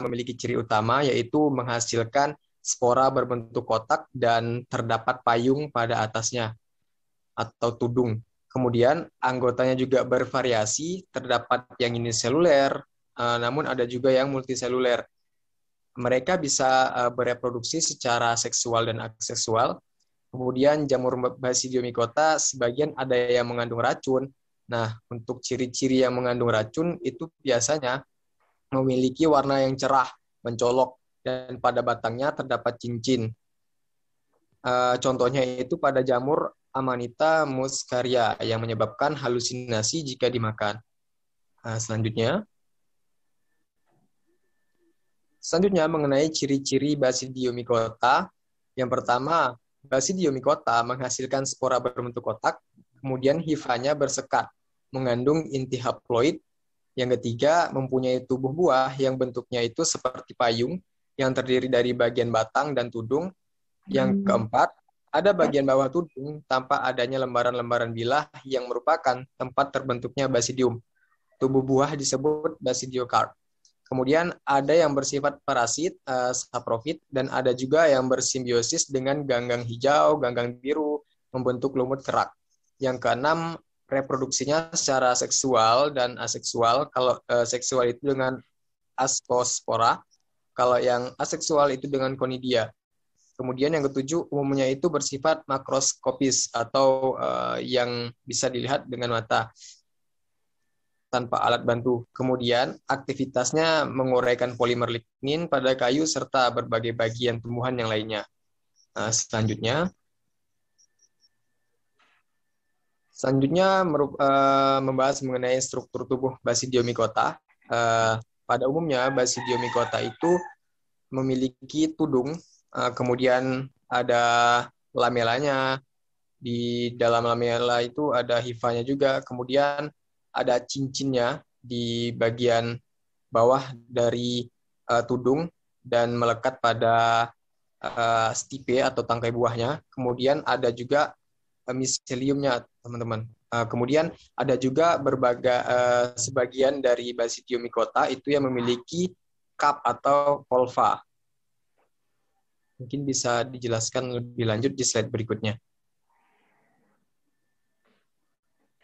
memiliki ciri utama yaitu menghasilkan spora berbentuk kotak dan terdapat payung pada atasnya atau tudung. Kemudian anggotanya juga bervariasi, terdapat yang uniseluler, namun ada juga yang multiseluler. Mereka bisa bereproduksi secara seksual dan aseksual. Kemudian jamur Basidiomycota sebagian ada yang mengandung racun. Nah, untuk ciri-ciri yang mengandung racun itu biasanya memiliki warna yang cerah, mencolok, dan pada batangnya terdapat cincin. Contohnya itu pada jamur Amanita muscaria yang menyebabkan halusinasi jika dimakan. Selanjutnya mengenai ciri-ciri Basidiomycota. Yang pertama, Basidiomycota menghasilkan spora berbentuk kotak, kemudian hifanya bersekat, mengandung inti haploid. Yang ketiga, mempunyai tubuh buah yang bentuknya itu seperti payung yang terdiri dari bagian batang dan tudung. Yang keempat, ada bagian bawah tudung tanpa adanya lembaran-lembaran bilah yang merupakan tempat terbentuknya basidium. Tubuh buah disebut basidiokarp. Kemudian ada yang bersifat parasit, saprofit, dan ada juga yang bersimbiosis dengan ganggang hijau, ganggang biru, membentuk lumut kerak. Yang keenam, reproduksinya secara seksual dan aseksual. Kalau seksual itu dengan ascospora, kalau yang aseksual itu dengan conidia. Kemudian yang ketujuh, umumnya itu bersifat makroskopis atau yang bisa dilihat dengan mata tanpa alat bantu. Kemudian aktivitasnya menguraikan polimer lignin pada kayu serta berbagai bagian tumbuhan yang lainnya. Selanjutnya membahas mengenai struktur tubuh Basidiomycota. Pada umumnya Basidiomycota itu memiliki tudung, kemudian ada lamelanya, di dalam lamela itu ada hifanya juga, kemudian ada cincinnya di bagian bawah dari tudung dan melekat pada stipe atau tangkai buahnya, kemudian ada juga miseliumnya, teman-teman. Kemudian ada juga sebagian dari Basidiomycota itu yang memiliki cup atau volva. Mungkin bisa dijelaskan lebih lanjut di slide berikutnya.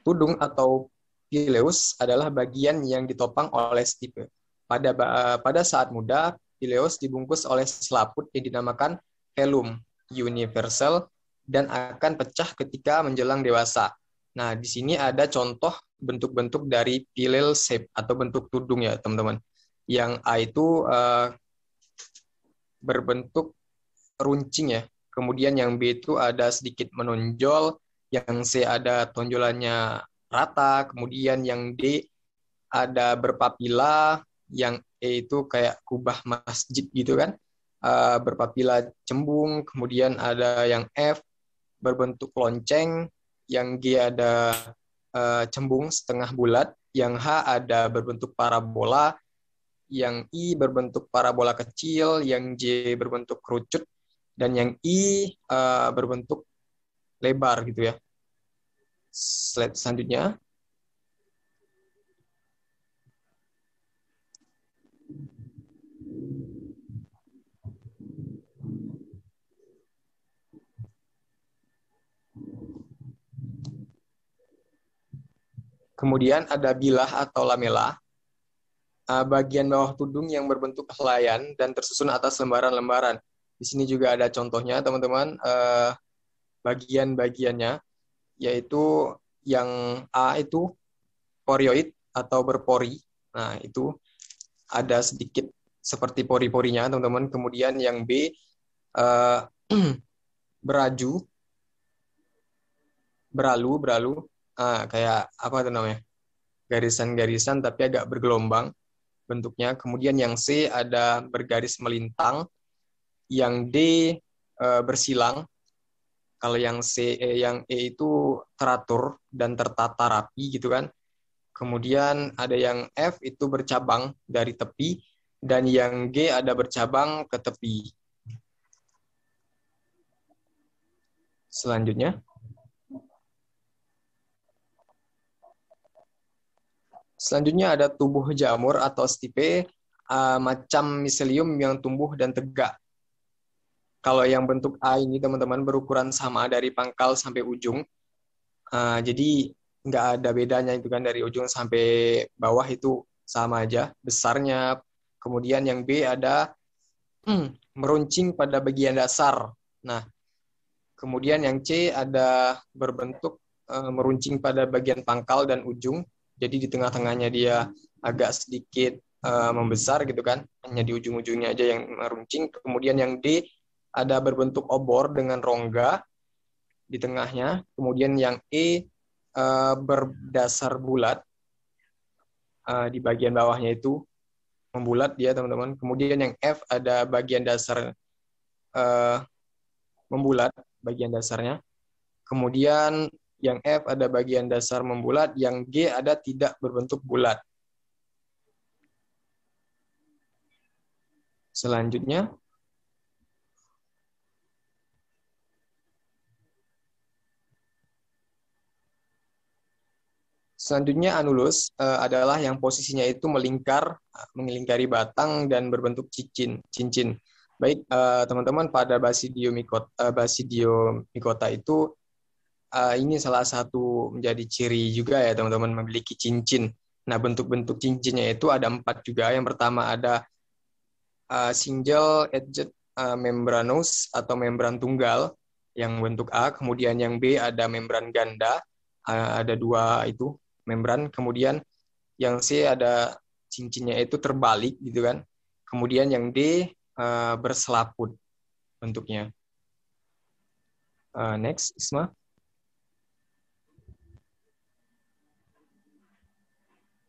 Tudung atau pileus adalah bagian yang ditopang oleh stipe. Pada saat muda, pileus dibungkus oleh selaput yang dinamakan velum universal dan akan pecah ketika menjelang dewasa. Nah, di sini ada contoh bentuk-bentuk dari pilel shape atau bentuk tudung ya, teman-teman. Yang A itu berbentuk runcing ya. Kemudian yang B itu ada sedikit menonjol, yang C ada tonjolannya rata, kemudian yang D ada berpapila, yang E itu kayak kubah masjid gitu kan, berpapila cembung, kemudian ada yang F berbentuk lonceng, yang G ada cembung setengah bulat, yang H ada berbentuk parabola, yang I berbentuk parabola kecil, yang J berbentuk kerucut, dan yang I berbentuk lebar gitu ya. Slide selanjutnya. Kemudian ada bilah atau lamela, bagian bawah tudung yang berbentuk helaian dan tersusun atas lembaran-lembaran. Di sini juga ada contohnya, teman-teman, bagian-bagiannya, yaitu yang A itu porioid atau berpori. Nah, itu ada sedikit seperti pori-porinya, teman-teman. Kemudian yang B beraju, beralu, kayak apa itu namanya? Garisan-garisan tapi agak bergelombang bentuknya. Kemudian yang C ada bergaris melintang, yang D bersilang. Kalau yang yang E itu teratur dan tertata rapi gitu kan. Kemudian ada yang F itu bercabang dari tepi, dan yang G ada bercabang ke tepi. Selanjutnya. Selanjutnya ada tubuh jamur atau stipe. macam miselium yang tumbuh dan tegak. Kalau yang bentuk A ini teman-teman berukuran sama dari pangkal sampai ujung. Jadi nggak ada bedanya itu kan, dari ujung sampai bawah itu sama aja besarnya. Kemudian yang B ada meruncing pada bagian dasar. Nah, kemudian yang C ada berbentuk meruncing pada bagian pangkal dan ujung. Jadi di tengah-tengahnya dia agak sedikit membesar gitu kan. Hanya di ujung-ujungnya aja yang meruncing. Kemudian yang D ada berbentuk obor dengan rongga di tengahnya. Kemudian yang E berdasar bulat. Di bagian bawahnya itu membulat dia teman-teman. Kemudian yang F ada bagian dasar membulat, bagian dasarnya. Kemudian yang F ada bagian dasar membulat, yang G ada tidak berbentuk bulat. Selanjutnya, anulus adalah yang posisinya itu melingkari batang dan berbentuk cincin. Baik, teman-teman, pada Basidiomycota itu ini salah satu menjadi ciri juga ya teman-teman, memiliki cincin. Nah, bentuk-bentuk cincinnya itu ada 4 juga. Yang pertama ada single edged membranous atau membran tunggal yang bentuk A. Kemudian yang B ada membran ganda, ada 2 itu membran. Kemudian yang C ada cincinnya itu terbalik gitu kan. Kemudian yang D berselaput bentuknya. Next, Isma.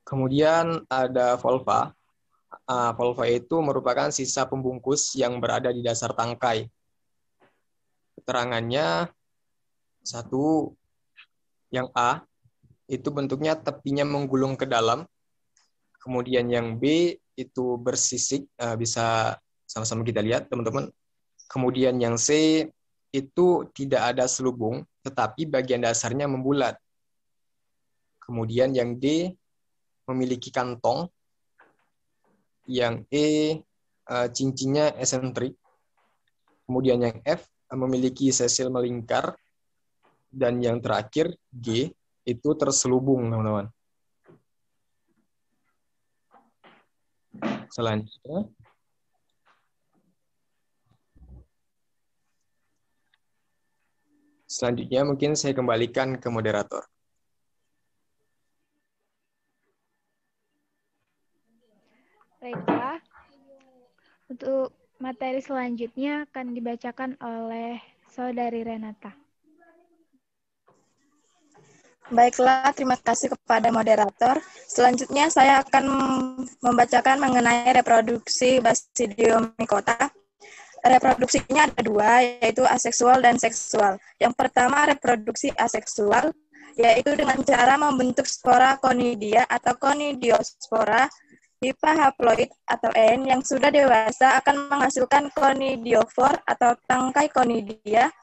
Kemudian ada volva. Volva itu merupakan sisa pembungkus yang berada di dasar tangkai. Keterangannya, 1, yang A, itu bentuknya tepinya menggulung ke dalam. Kemudian yang B itu bersisik, bisa sama-sama kita lihat teman-teman. Kemudian yang C itu tidak ada selubung, tetapi bagian dasarnya membulat. Kemudian yang D memiliki kantong. Yang E cincinnya esentrik. Kemudian yang F memiliki sesil melingkar. Dan yang terakhir G itu terselubung, teman-teman. Selanjutnya mungkin saya kembalikan ke moderator. Baiklah, untuk materi selanjutnya akan dibacakan oleh Saudari Renata. Baiklah, terima kasih kepada moderator. Selanjutnya saya akan membacakan mengenai reproduksi Basidiomycota. Reproduksinya ada 2, yaitu aseksual dan seksual. Yang pertama, reproduksi aseksual, yaitu dengan cara membentuk spora conidia atau conidiospora. Hifa haploid atau N yang sudah dewasa akan menghasilkan conidiofor atau tangkai conidia.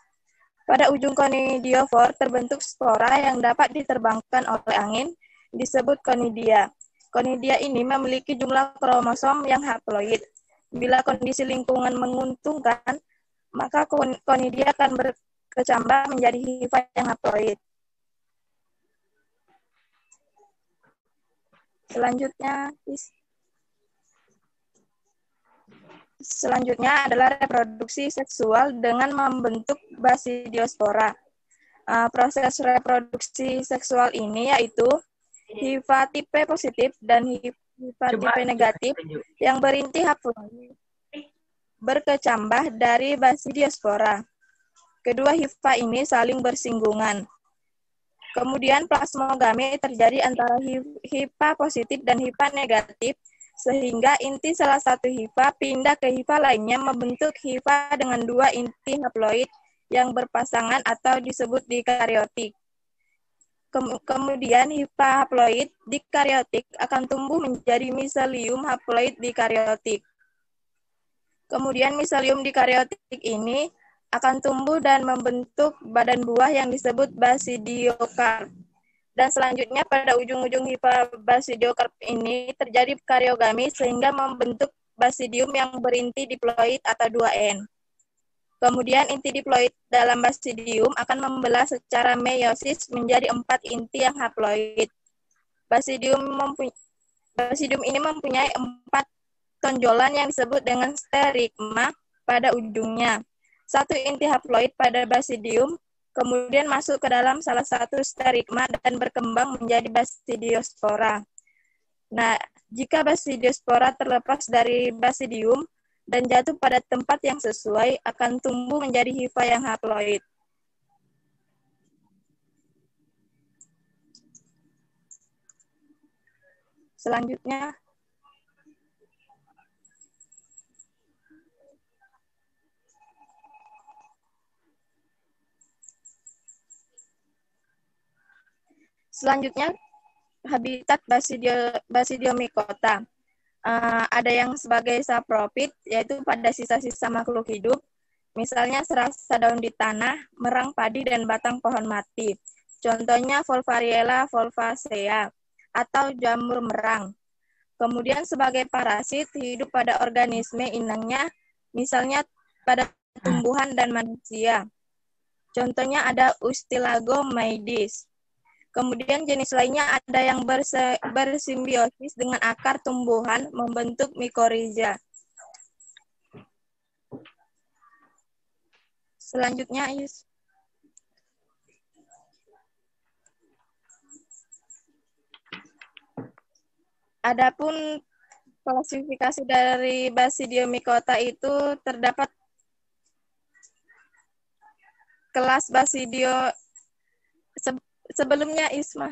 Pada ujung conidiofor terbentuk spora yang dapat diterbangkan oleh angin, disebut conidia. Conidia ini memiliki jumlah kromosom yang haploid. Bila kondisi lingkungan menguntungkan, maka conidia akan berkecambah menjadi hifa yang haploid. Selanjutnya adalah reproduksi seksual dengan membentuk basidiospora. Proses reproduksi seksual ini yaitu hifa tipe positif dan hifa tipe negatif yang berinti haploid berkecambah dari basidiospora. Kedua hifa ini saling bersinggungan. Kemudian plasmogami terjadi antara hifa positif dan hifa negatif, sehingga inti salah satu hifa pindah ke hifa lainnya membentuk hifa dengan 2 inti haploid yang berpasangan atau disebut dikaryotik. Kemudian hifa haploid dikaryotik akan tumbuh menjadi miselium haploid dikaryotik. Kemudian miselium dikaryotik ini akan tumbuh dan membentuk badan buah yang disebut basidiokarp. Dan selanjutnya pada ujung-ujung hifa basidiokarp ini terjadi karyogami sehingga membentuk basidium yang berinti diploid atau 2N. Kemudian inti diploid dalam basidium akan membelah secara meiosis menjadi 4 inti yang haploid. Basidium ini mempunyai 4 tonjolan yang disebut dengan sterigma pada ujungnya. 1 inti haploid pada basidium kemudian masuk ke dalam salah satu sterigma dan berkembang menjadi basidiospora. Nah, jika basidiospora terlepas dari basidium dan jatuh pada tempat yang sesuai, akan tumbuh menjadi hifa yang haploid. Selanjutnya, habitat Basidiomycota. Ada yang sebagai saprofit, yaitu pada sisa-sisa makhluk hidup, misalnya serasa daun di tanah, merang padi, dan batang pohon mati. Contohnya Volvariella volvacea atau jamur merang. Kemudian sebagai parasit, hidup pada organisme inangnya, misalnya pada tumbuhan dan manusia. Contohnya ada Ustilagomaides. Kemudian jenis lainnya ada yang bersimbiosis dengan akar tumbuhan membentuk mikoriza. Selanjutnya, Ayus. Adapun klasifikasi dari Basidiomycota itu terdapat kelas Basidio sebelumnya Isma.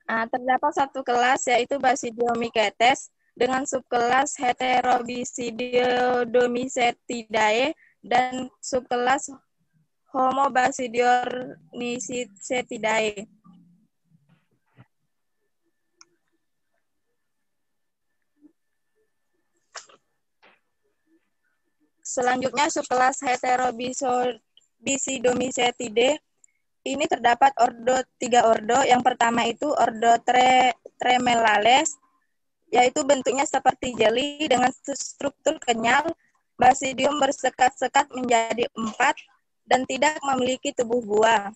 Terdapat satu kelas yaitu Basidiomycetes dengan subkelas Heterobasidiomycetidae dan subkelas Homobasidiornicetidae. Selanjutnya subkelas Heterobasidiomycetidae ini terdapat 3 ordo. Yang pertama itu ordo Tremellales, yaitu bentuknya seperti jeli dengan struktur kenyal, basidium bersekat-sekat menjadi 4 dan tidak memiliki tubuh buah.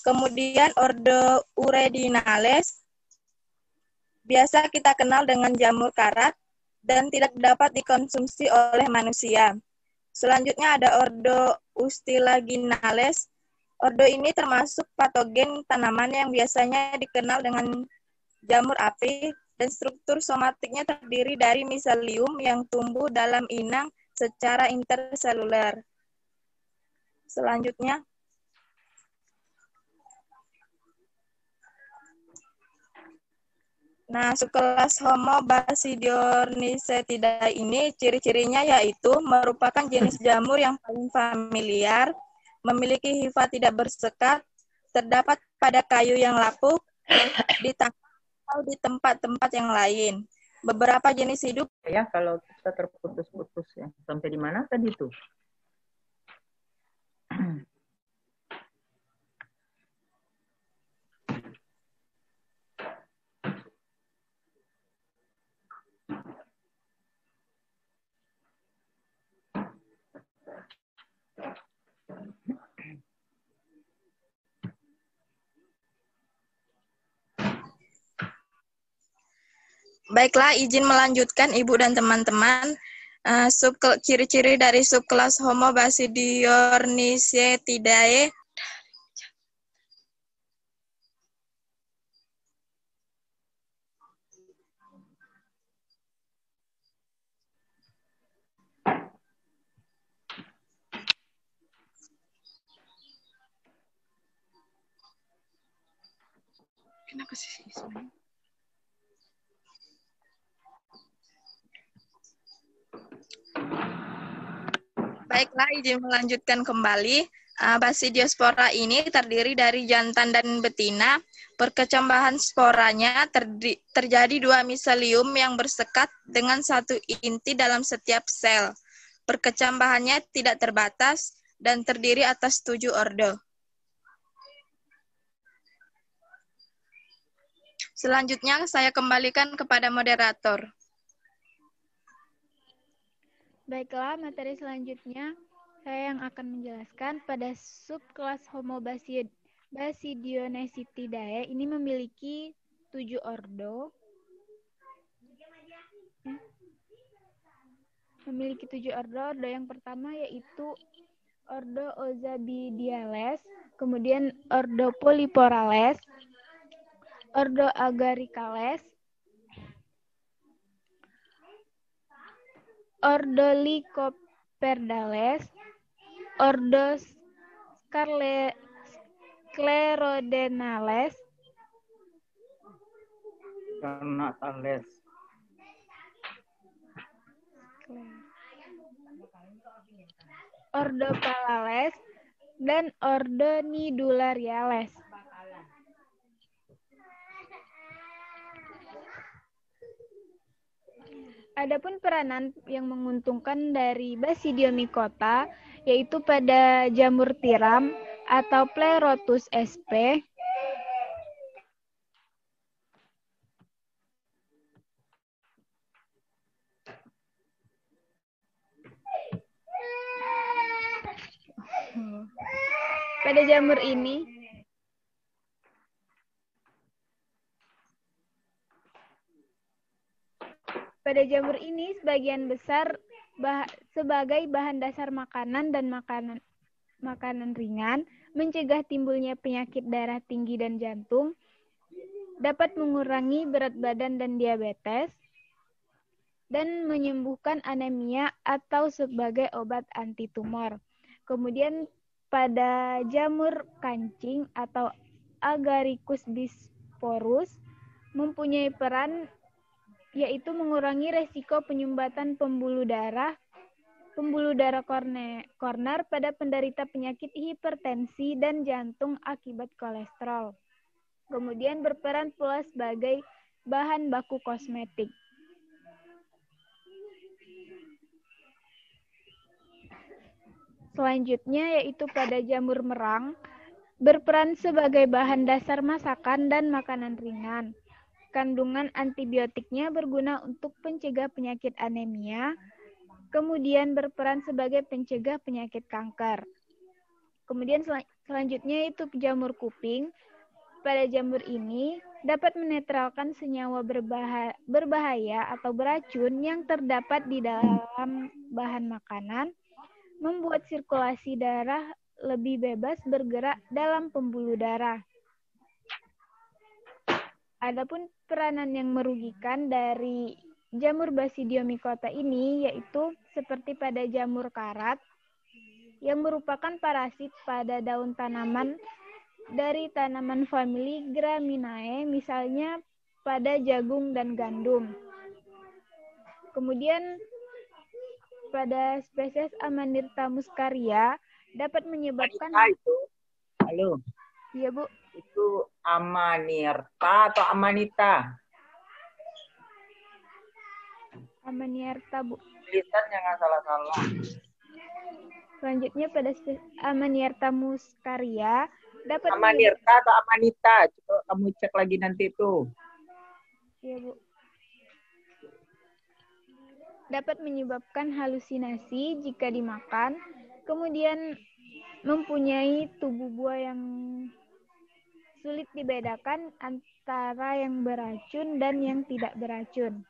Kemudian ordo Uredinales, biasa kita kenal dengan jamur karat dan tidak dapat dikonsumsi oleh manusia. Selanjutnya ada ordo Ustilaginales. Ordo ini termasuk patogen tanaman yang biasanya dikenal dengan jamur api dan struktur somatiknya terdiri dari miselium yang tumbuh dalam inang secara interseluler. Selanjutnya, subkelas Homobasidiornicetidae ini ciri-cirinya yaitu merupakan jenis jamur yang paling familiar, memiliki hifa tidak bersekat, terdapat pada kayu yang lapuk, di tanah atau di tempat-tempat yang lain. Beberapa jenis hidup. Ya, kalau kita terputus-putus ya. Sampai di mana tadi tuh? Baiklah, izin melanjutkan Ibu dan teman-teman. Ciri-ciri dari subkelas Homobasidiornicetidae. Kenapa sih Ismail? Baiklah, izin melanjutkan kembali. Basidiospora ini terdiri dari jantan dan betina. Perkecambahan sporanya terjadi 2 miselium yang bersekat dengan 1 inti dalam setiap sel. Perkecambahannya tidak terbatas, dan terdiri atas 7 orde. Selanjutnya, saya kembalikan kepada moderator. Baiklah, materi selanjutnya saya yang akan menjelaskan pada subkelas Homo Basidionesitidae ini memiliki 7 ordo. Memiliki 7 ordo. Ordo yang pertama yaitu ordo Ozabidiales, kemudian ordo Polyporales, ordo Agaricales, ordo Lycoperdales, ordo Sclerodenales, Carnatales. ordo Palales, dan ordo Nidulariales. Adapun peranan yang menguntungkan dari Basidiomycota yaitu pada jamur tiram atau Pleurotus sp. Pada jamur ini sebagian besar sebagai bahan dasar makanan dan makanan ringan, mencegah timbulnya penyakit darah tinggi dan jantung, dapat mengurangi berat badan dan diabetes, dan menyembuhkan anemia atau sebagai obat anti tumor. Kemudian pada jamur kancing atau Agaricus bisporus mempunyai peran yaitu mengurangi resiko penyumbatan pembuluh darah koroner pada penderita penyakit hipertensi dan jantung akibat kolesterol. Kemudian berperan pula sebagai bahan baku kosmetik. Selanjutnya yaitu pada jamur merang, berperan sebagai bahan dasar masakan dan makanan ringan. Kandungan antibiotiknya berguna untuk pencegah penyakit anemia, kemudian berperan sebagai pencegah penyakit kanker. Kemudian selanjutnya itu jamur kuping. Pada jamur ini dapat menetralkan senyawa berbahaya atau beracun yang terdapat di dalam bahan makanan, membuat sirkulasi darah lebih bebas bergerak dalam pembuluh darah. Adapun peranan yang merugikan dari jamur Basidiomycota ini yaitu seperti pada jamur karat yang merupakan parasit pada daun tanaman dari tanaman famili Graminae, misalnya pada jagung dan gandum. Kemudian pada spesies Amanita muscaria dapat menyebabkan Itu. Halo. Iya, Bu. Itu Amanirta atau Amanita? Amanita, Bu. Tulisannya nggak salah-salah. Selanjutnya pada spesies Amanita muscaria dapat Amanirta atau Amanita? Coba kamu cek lagi nanti itu. Iya, Bu. Dapat menyebabkan halusinasi jika dimakan, kemudian mempunyai tubuh buah yang sulit dibedakan antara yang beracun dan yang tidak beracun.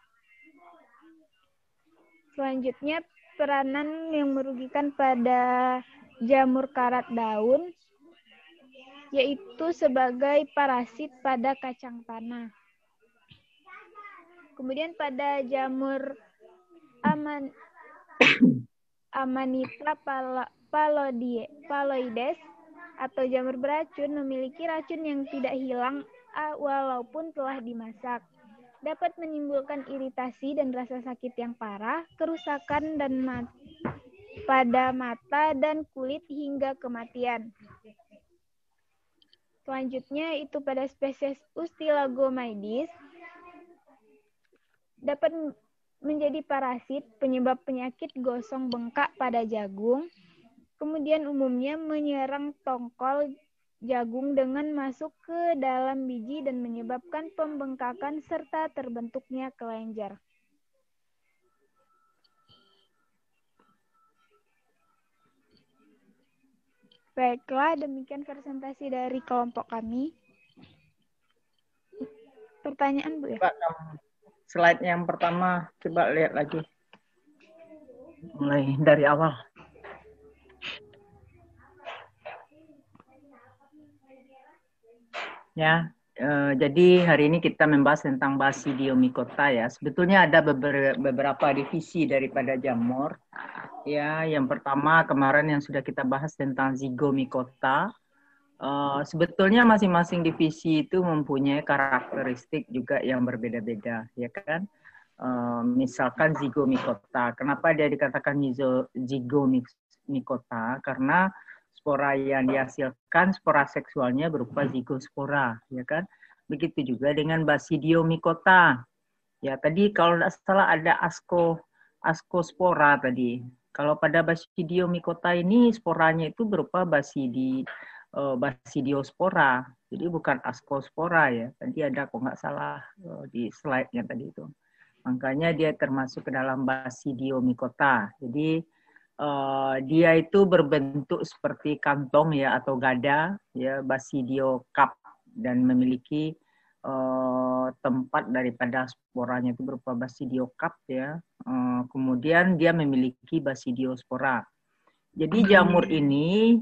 Selanjutnya, peranan yang merugikan pada jamur karat daun, yaitu sebagai parasit pada kacang tanah. Kemudian pada jamur Amanita phalloides atau jamur beracun memiliki racun yang tidak hilang walaupun telah dimasak. Dapat menimbulkan iritasi dan rasa sakit yang parah, kerusakan pada mata dan kulit hingga kematian. Selanjutnya itu pada spesies Ustilagomaides dapat menjadi parasit penyebab penyakit gosong bengkak pada jagung, Kemudian umumnya menyerang tongkol jagung dengan masuk ke dalam biji dan menyebabkan pembengkakan serta terbentuknya kelenjar. Baiklah, demikian presentasi dari kelompok kami. Pertanyaan, Bu ya? Coba slide yang pertama, coba lihat lagi. Mulai dari awal. Ya, jadi hari ini kita membahas tentang Basidiomycota ya. Sebetulnya ada beberapa divisi daripada jamur. Ya, yang pertama kemarin yang sudah kita bahas tentang Zygomycota. Sebetulnya masing-masing divisi itu mempunyai karakteristik juga yang berbeda-beda, ya kan? Misalkan Zygomycota. Kenapa dia dikatakan Zygomycota? Karena spora yang dihasilkan, spora seksualnya berupa zigospora, ya kan? Begitu juga dengan Basidiomycota. Ya, tadi kalau tidak salah ada ascospora tadi. Kalau pada Basidiomycota ini sporanya itu berupa Basidiospora. Jadi bukan ascospora ya. Tadi ada kok nggak salah di slide-nya tadi itu. Makanya dia termasuk ke dalam Basidiomycota. Jadi dia itu berbentuk seperti kantong ya atau gada ya, basidiokarp, dan memiliki tempat daripada sporanya itu berupa basidiokarp ya. Kemudian dia memiliki basidiospora. Jadi jamur ini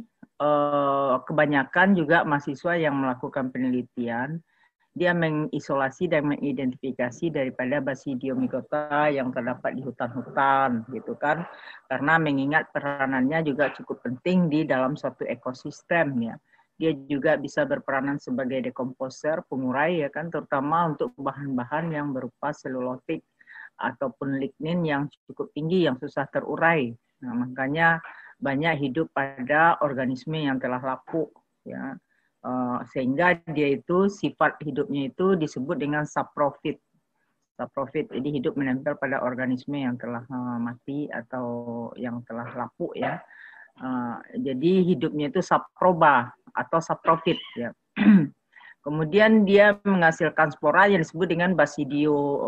kebanyakan juga mahasiswa yang melakukan penelitian dia mengisolasi dan mengidentifikasi daripada Basidiomycota yang terdapat di hutan-hutan, gitu kan? Karena mengingat peranannya juga cukup penting di dalam suatu ekosistem ya. Dia juga bisa berperanan sebagai dekomposer, pengurai ya kan, terutama untuk bahan-bahan yang berupa selulotik ataupun lignin yang cukup tinggi yang susah terurai. Nah, makanya banyak hidup pada organisme yang telah lapuk ya. Sehingga dia itu sifat hidupnya itu disebut dengan saprofit. Saprofit, jadi hidup menempel pada organisme yang telah mati atau yang telah lapuk ya. Jadi hidupnya itu saproba atau saprofit ya. Kemudian dia menghasilkan spora yang disebut dengan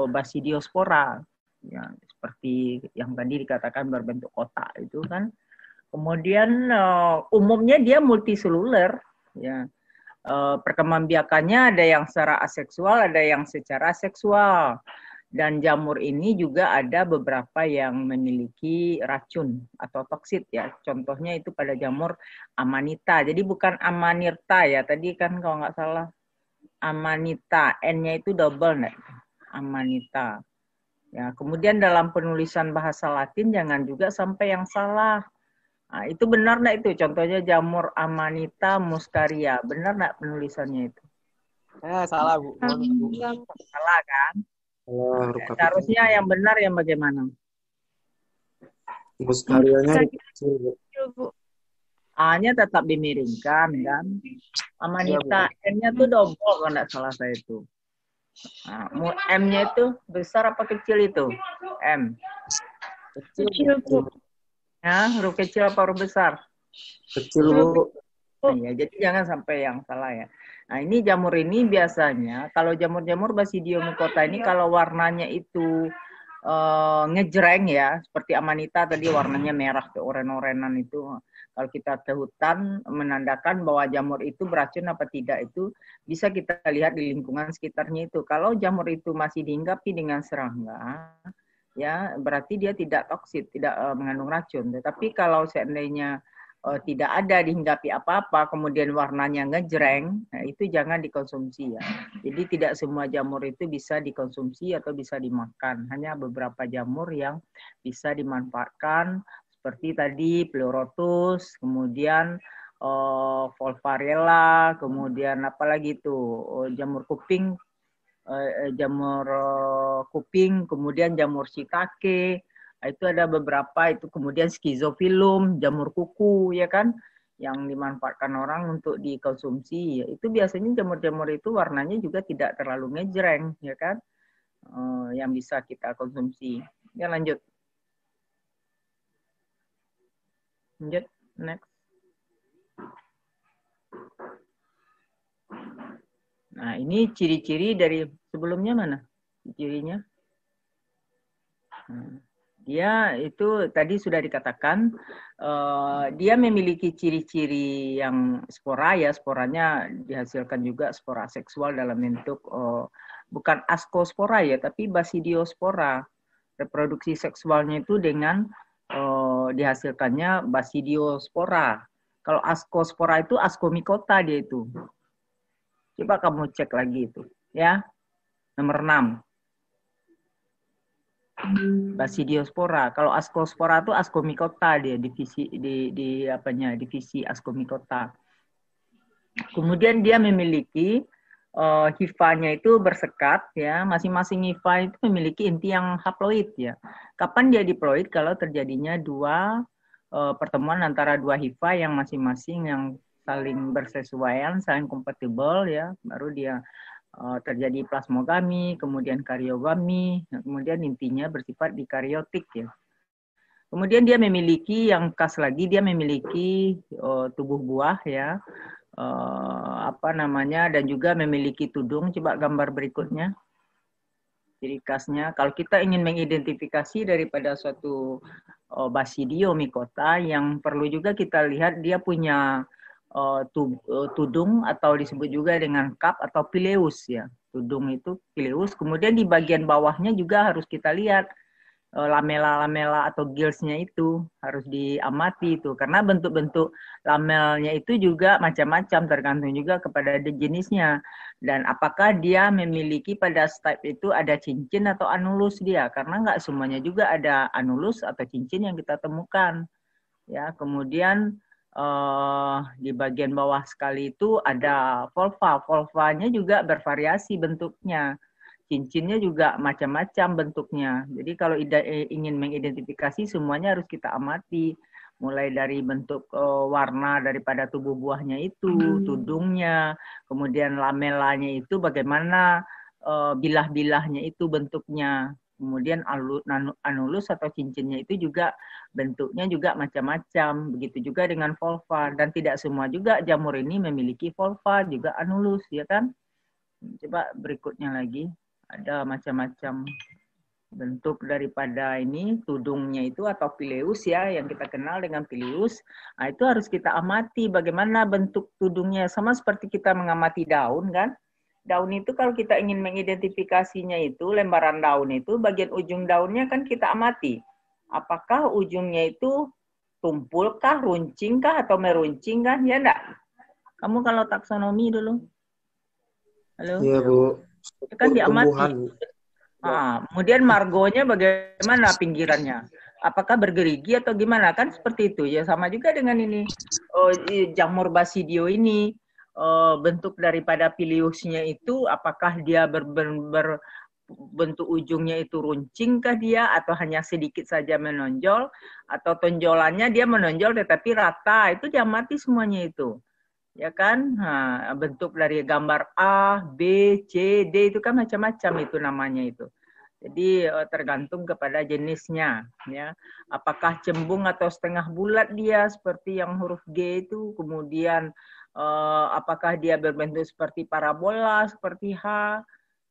basidiospora ya, seperti yang tadi dikatakan berbentuk kotak itu kan. Kemudian umumnya dia multiseluler ya. Perkembangbiakannya ada yang secara aseksual, ada yang secara seksual. Dan jamur ini juga ada beberapa yang memiliki racun atau toksit ya. Contohnya itu pada jamur Amanita. Jadi bukan Amanirta ya. Tadi kan kalau nggak salah Amanita, N-nya itu double nih. Amanita. Ya, kemudian dalam penulisan bahasa Latin jangan juga sampai yang salah. Nah, itu benar nggak itu? Contohnya jamur Amanita muscaria. Benar nggak penulisannya itu? Salah, Bu. Salah kan? Seharusnya yang benar yang bagaimana? Muscarianya A-nya tetap dimiringkan kan? Amanita N-nya tuh double kalau nggak salah saya itu. Nah, M-nya itu besar apa kecil itu? M. Kecil, Bu. Ya, huruf kecil apa huruf besar? kecil, Bu. Ya, jadi jangan sampai yang salah ya. Nah, ini jamur ini biasanya, kalau jamur-jamur Basidiomycota ini kalau warnanya itu ngejreng ya, seperti Amanita tadi warnanya merah ke oren-orenan itu. Kalau kita ke hutan menandakan bahwa jamur itu beracun apa tidak itu bisa kita lihat di lingkungan sekitarnya itu. Kalau jamur itu masih dihinggapi dengan serangga, ya berarti dia tidak toksit, tidak mengandung racun. Tetapi kalau seandainya tidak ada dihinggapi apa-apa, kemudian warnanya ngejreng, nah itu jangan dikonsumsi ya. Jadi tidak semua jamur itu bisa dikonsumsi atau bisa dimakan. Hanya beberapa jamur yang bisa dimanfaatkan, seperti tadi Pleurotus, kemudian Volvarella, kemudian apa lagi itu jamur kuping, kemudian jamur shiitake. Itu ada beberapa itu, kemudian Schizophyllum, jamur kuku ya kan, yang dimanfaatkan orang untuk dikonsumsi ya. Itu biasanya jamur-jamur itu warnanya juga tidak terlalu ngejreng ya kan, yang bisa kita konsumsi. Ya lanjut. Next. Nah, ini ciri-ciri dari sebelumnya mana? Cirinya? Dia itu tadi sudah dikatakan dia memiliki ciri-ciri yang spora ya, sporanya dihasilkan juga spora seksual dalam bentuk bukan askospora ya, tapi basidiospora. Reproduksi seksualnya itu dengan dihasilkannya basidiospora. Kalau askospora itu askomikota dia itu. Coba kamu cek lagi itu, ya. Nomor 6. Basidiospora. Kalau askospora itu askomikota dia, divisi divisi askomikota. Kemudian dia memiliki hifanya itu bersekat ya, masing-masing hifa itu memiliki inti yang haploid ya. Kapan dia diploid? Kalau terjadinya pertemuan antara dua hifa yang masing-masing yang saling bersesuaian, saling kompatibel ya, baru dia terjadi plasmogami, kemudian kariogami, kemudian intinya bersifat dikariotik ya. Kemudian dia memiliki yang khas lagi, dia memiliki tubuh buah ya, dan juga memiliki tudung. Coba gambar berikutnya. Ciri khasnya, kalau kita ingin mengidentifikasi daripada suatu basidiomycota, yang perlu juga kita lihat dia punya tudung atau disebut juga dengan cup atau pileus ya. Tudung itu pileus. Kemudian di bagian bawahnya juga harus kita lihat lamela-lamela atau gills-nya itu harus diamati itu, karena bentuk-bentuk lamelnya itu juga macam-macam, tergantung juga kepada jenisnya dan apakah dia memiliki pada step itu ada cincin atau anulus dia, karena nggak semuanya juga ada anulus atau cincin yang kita temukan ya. Kemudian di bagian bawah sekali itu ada volvanya juga bervariasi bentuknya. Cincinnya juga macam-macam bentuknya. Jadi kalau ingin mengidentifikasi semuanya harus kita amati. Mulai dari bentuk warna daripada tubuh buahnya itu, tudungnya, kemudian lamelanya itu bagaimana bilah-bilahnya itu bentuknya. Kemudian anulus atau cincinnya itu juga bentuknya juga macam-macam. Begitu juga dengan volva. Dan tidak semua juga jamur ini memiliki volva, juga anulus, ya kan? Coba berikutnya lagi. Ada macam-macam bentuk daripada ini tudungnya itu atau pileus ya, yang kita kenal dengan pileus. Nah, itu harus kita amati bagaimana bentuk tudungnya, sama seperti kita mengamati daun kan. Daun itu kalau kita ingin mengidentifikasinya itu, lembaran daun itu bagian ujung daunnya kan kita amati. Apakah ujungnya itu tumpul kah, runcing kah, atau meruncing kan, ya enggak? Kamu kalau taksonomi dulu. Halo? Iya, Bu. Kan diamati. Kemudian margonya bagaimana pinggirannya? Apakah bergerigi atau gimana? Kan seperti itu ya, sama juga dengan ini jamur basidio ini bentuk daripada pileusnya itu apakah dia bentuk ujungnya itu runcing kah dia, atau hanya sedikit saja menonjol, atau tonjolannya dia menonjol tetapi rata, itu diamati semuanya itu. Ya kan, nah, bentuk dari gambar A, B, C, D itu kan macam-macam itu namanya itu. Jadi tergantung kepada jenisnya, ya. Apakah cembung atau setengah bulat dia seperti yang huruf G itu, kemudian apakah dia berbentuk seperti parabola, seperti H.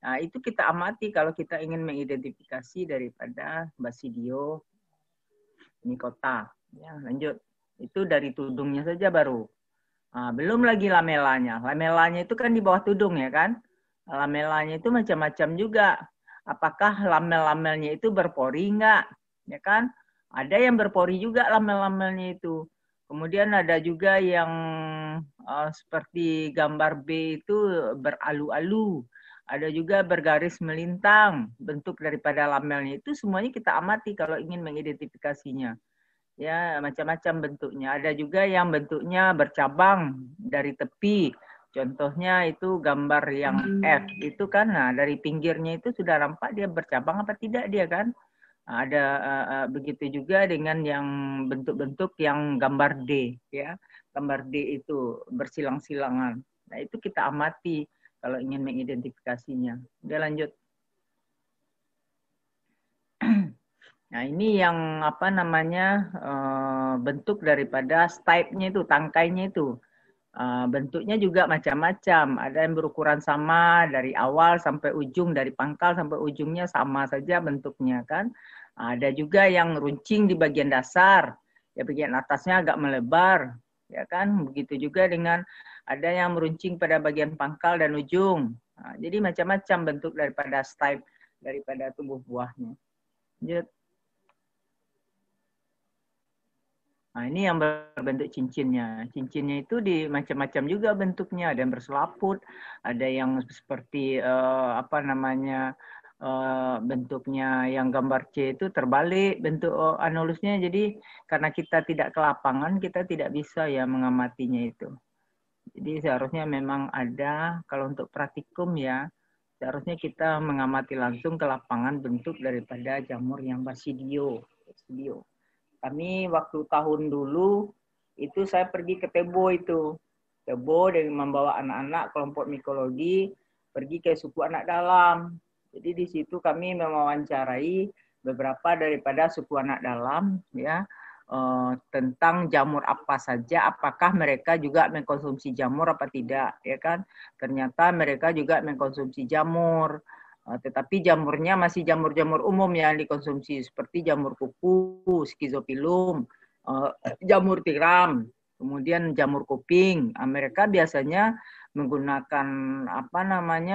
Nah, itu kita amati kalau kita ingin mengidentifikasi daripada Basidiomycota. Ya, lanjut. Itu dari tudungnya saja baru. Nah, belum lagi lamelanya. Lamelanya itu kan di bawah tudung ya kan. Lamelanya itu macam-macam juga. Apakah lamel-lamelnya itu berpori enggak? Ya kan? Ada yang berpori juga lamel-lamelnya itu. Kemudian ada juga yang seperti gambar B itu beralu-alu. Ada juga bergaris melintang. Bentuk daripada lamelnya itu semuanya kita amati kalau ingin mengidentifikasinya. Ya, macam-macam bentuknya. Ada juga yang bentuknya bercabang dari tepi. Contohnya itu gambar yang F itu kan, nah dari pinggirnya itu sudah nampak dia bercabang apa tidak dia kan. Nah, ada begitu juga dengan yang bentuk-bentuk yang gambar D ya. Gambar D itu bersilang-silangan. Nah, itu kita amati kalau ingin mengidentifikasinya. Udah lanjut. Nah, ini yang apa namanya bentuk daripada stipe-nya itu, tangkainya itu. Bentuknya juga macam-macam. Ada yang berukuran sama dari awal sampai ujung, dari pangkal sampai ujungnya sama saja bentuknya kan. Ada juga yang runcing di bagian dasar, ya bagian atasnya agak melebar, ya kan. Begitu juga dengan ada yang meruncing pada bagian pangkal dan ujung. Jadi macam-macam bentuk daripada stipe daripada tubuh buahnya. Lanjut. Nah, ini yang berbentuk cincinnya. Cincinnya itu di macam-macam juga bentuknya. Ada yang berselaput, ada yang seperti bentuknya yang gambar C itu terbalik bentuk anulusnya. Jadi karena kita tidak ke lapangan, kita tidak bisa ya mengamatinya itu. Jadi seharusnya memang ada, kalau untuk praktikum ya, seharusnya kita mengamati langsung ke lapangan bentuk daripada jamur yang basidio. Kami waktu tahun dulu itu saya pergi ke Tebo itu. Tebo dengan membawa anak-anak kelompok mikologi pergi ke suku anak dalam. Jadi di situ kami mewawancarai beberapa daripada suku anak dalam ya tentang jamur apa saja, apakah mereka juga mengkonsumsi jamur apa tidak ya kan. Ternyata mereka juga mengkonsumsi jamur. Tetapi jamurnya masih jamur-jamur umum yang dikonsumsi seperti jamur kuku, schizophyllum, jamur tiram, kemudian jamur kuping. Mereka biasanya menggunakan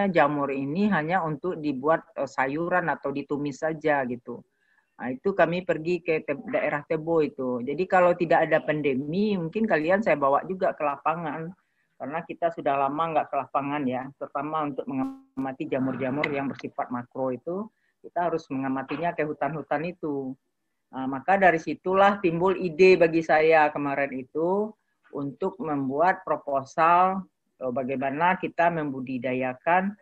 jamur ini hanya untuk dibuat sayuran atau ditumis saja gitu. Nah, itu kami pergi ke daerah Tebo itu. Jadi kalau tidak ada pandemi, mungkin kalian saya bawa juga ke lapangan. Karena kita sudah lama nggak ke lapangan ya, terutama untuk mengamati jamur-jamur yang bersifat makro itu, kita harus mengamatinya ke hutan-hutan itu. Nah, maka dari situlah timbul ide bagi saya kemarin itu untuk membuat proposal bagaimana kita membudidayakan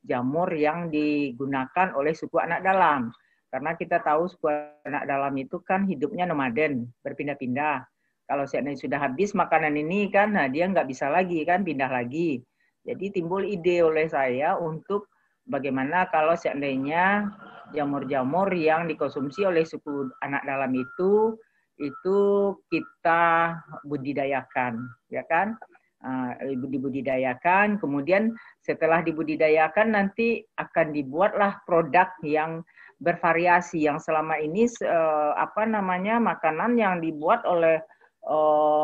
jamur yang digunakan oleh suku anak dalam. Karena kita tahu suku anak dalam itu kan hidupnya nomaden, berpindah-pindah. Kalau seandainya sudah habis makanan ini kan, nah dia nggak bisa lagi kan, pindah lagi. Jadi timbul ide oleh saya untuk bagaimana kalau seandainya jamur-jamur yang dikonsumsi oleh suku anak dalam itu kita budidayakan, ya kan? Dibudidayakan, kemudian setelah dibudidayakan nanti akan dibuatlah produk yang bervariasi yang selama ini makanan yang dibuat oleh